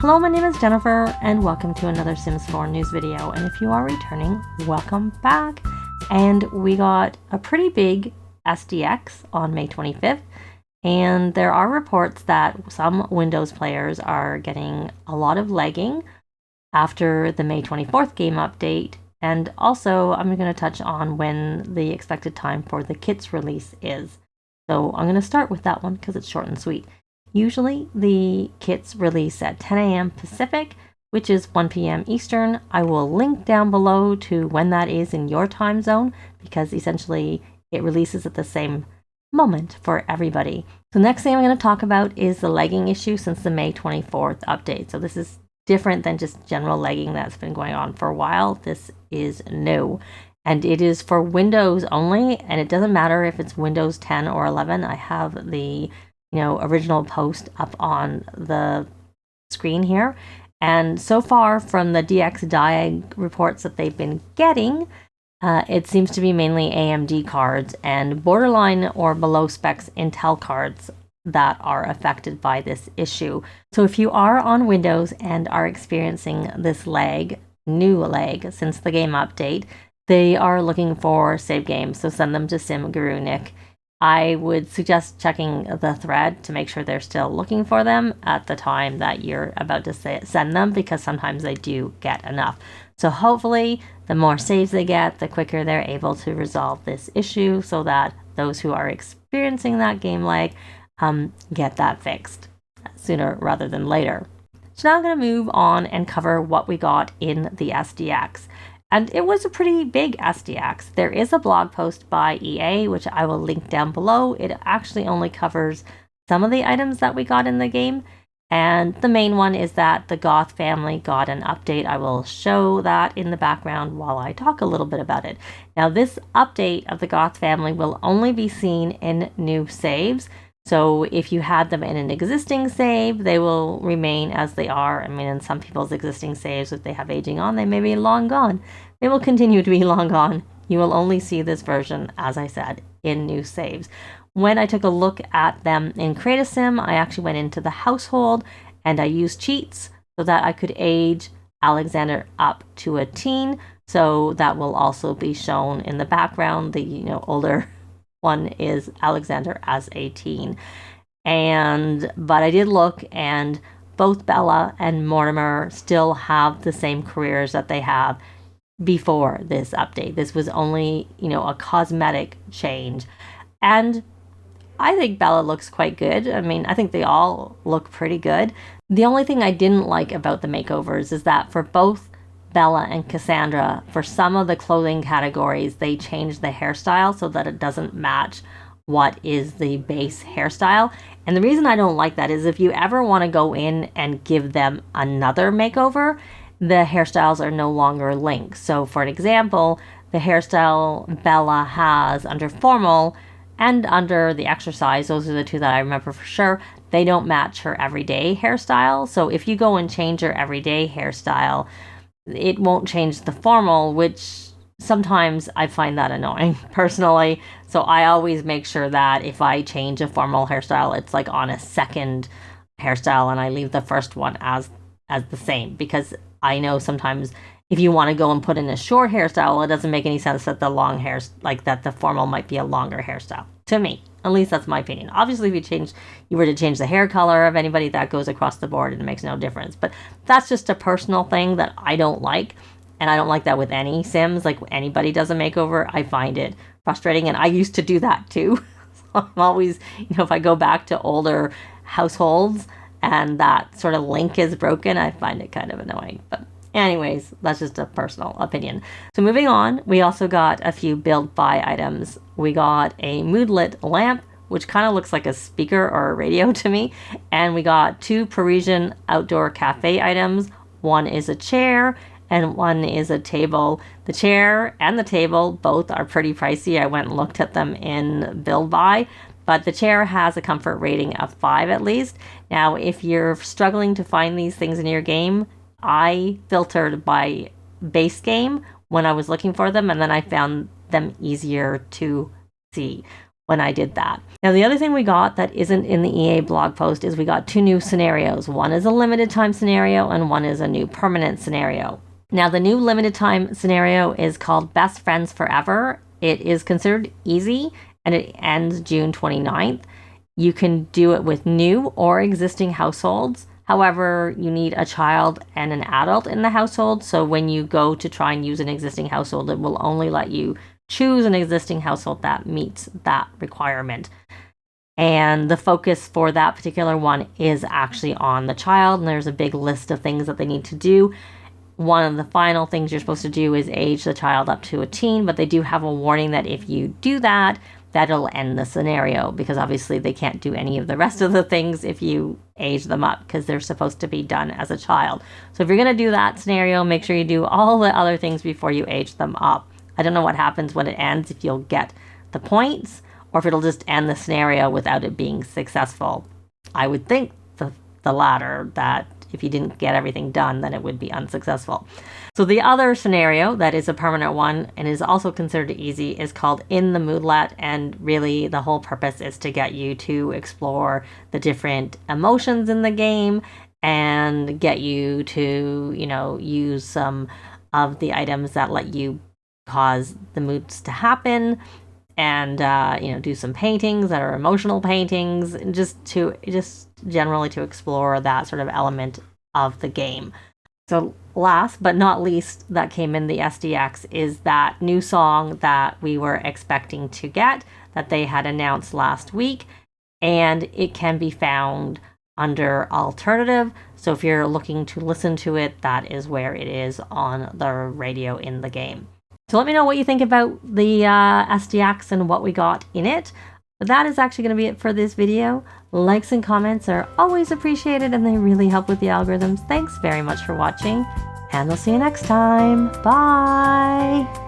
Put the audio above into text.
Hello, my name is Jennifer and welcome to another Sims 4 news video. And if you are returning, welcome back. And we got a pretty big SDX on May 25th. And there are reports that some Windows players are getting a lot of lagging after the May 24th game update. And also, I'm going to touch on when the expected time for the kit's release is. So I'm going to start with that one because it's short and sweet. Usually the kits release at 10 a.m. Pacific, which is 1 p.m. Eastern. I will link down below to when that is in your time zone because essentially it releases at the same moment for everybody. So next thing I'm going to talk about is the lagging issue since the May 24th update. So this is different than just general lagging that's been going on for a while. This is new. And it is for Windows only, and it doesn't matter if it's Windows 10 or 11. I have the original post up on the screen here. And so far from the DX Diag reports that they've been getting, it seems to be mainly AMD cards and borderline or below specs Intel cards that are affected by this issue. So if you are on Windows and are experiencing this new lag since the game update, they are looking for save games. So send them to Sim Guru Nick. I would suggest checking the thread to make sure they're still looking for them at the time that you're about to send them, because sometimes they do get enough. So hopefully the more saves they get, the quicker they're able to resolve this issue so that those who are experiencing that game lag get that fixed sooner rather than later. So now I'm going to move on and cover what we got in the SDX. And it was a pretty big SDX. There is a blog post by EA, which I will link down below. It actually only covers some of the items that we got in the game. And the main one is that the Goth family got an update. I will show that in the background while I talk a little bit about it. Now, this update of the Goth family will only be seen in new saves. So if you had them in an existing save, they will remain as they are. I mean, in some people's existing saves, if they have aging on, they may be long gone. They will continue to be long gone. You will only see this version, as I said, in new saves. When I took a look at them in Create a Sim, I actually went into the household and I used cheats so that I could age Alexander up to a teen. So that will also be shown in the background. The older one is Alexander as a teen. But I did look, and both Bella and Mortimer still have the same careers that they have before this update. This was only, a cosmetic change. And I think Bella looks quite good. I mean, I think they all look pretty good. The only thing I didn't like about the makeovers is that for both Bella and Cassandra, for some of the clothing categories, they changed the hairstyle so that it doesn't match what is the base hairstyle. And the reason I don't like that is if you ever want to go in and give them another makeover, the hairstyles are no longer linked. So for an example, the hairstyle Bella has under formal and under the exercise, those are the two that I remember for sure, they don't match her everyday hairstyle. So if you go and change her everyday hairstyle, it won't change the formal, which sometimes I find that annoying personally. So I always make sure that if I change a formal hairstyle, it's like on a second hairstyle and I leave the first one as the same, because I know sometimes if you want to go and put in a short hairstyle, it doesn't make any sense that the long hair, like that the formal might be a longer hairstyle. To me, at least that's my opinion. Obviously, if you were to change the hair color of anybody, that goes across the board and it makes no difference. But that's just a personal thing that I don't like. And I don't like that with any Sims. Like, when anybody does a makeover, I find it frustrating. And I used to do that too. So I'm always, if I go back to older households and that sort of link is broken, I find it kind of annoying. But anyways, that's just a personal opinion. So moving on, we also got a few build buy items. We got a moodlit lamp, which kind of looks like a speaker or a radio to me. And we got 2 Parisian outdoor cafe items. One is a chair and one is a table. The chair and the table both are pretty pricey. I went and looked at them in build buy, but the chair has a comfort rating of 5 at least. Now, if you're struggling to find these things in your game, I filtered by base game when I was looking for them, and then I found them easier to see. when I did that. Now, the other thing we got that isn't in the EA blog post is we got 2 new scenarios. One is a limited time scenario and one is a new permanent scenario. Now, the new limited time scenario is called Best Friends Forever. It is considered easy and it ends June 29th. You can do it with new or existing households. However, you need a child and an adult in the household. So when you go to try and use an existing household, it will only let you choose an existing household that meets that requirement. And the focus for that particular one is actually on the child. And there's a big list of things that they need to do. One of the final things you're supposed to do is age the child up to a teen, but they do have a warning that if you do that, that'll end the scenario, because obviously they can't do any of the rest of the things if you age them up, because they're supposed to be done as a child. So if you're going to do that scenario, make sure you do all the other things before you age them up. I don't know what happens when it ends, if you'll get the points or if it'll just end the scenario without it being successful. I would think the latter, that if you didn't get everything done, then it would be unsuccessful. So the other scenario that is a permanent one and is also considered easy is called In the Moodlet, and really the whole purpose is to get you to explore the different emotions in the game and get you to, use some of the items that let you cause the moods to happen, and do some paintings that are emotional paintings, and just generally to explore that sort of element of the game. So last but not least that came in the SDX is that new song that we were expecting to get, that they had announced last week, and it can be found under alternative. So if you're looking to listen to it, that is where it is on the radio in the game. So let me know what you think about the SDX and what we got in it. But that is actually going to be it for this video. Likes and comments are always appreciated and they really help with the algorithms. Thanks very much for watching, and I'll see you next time. Bye!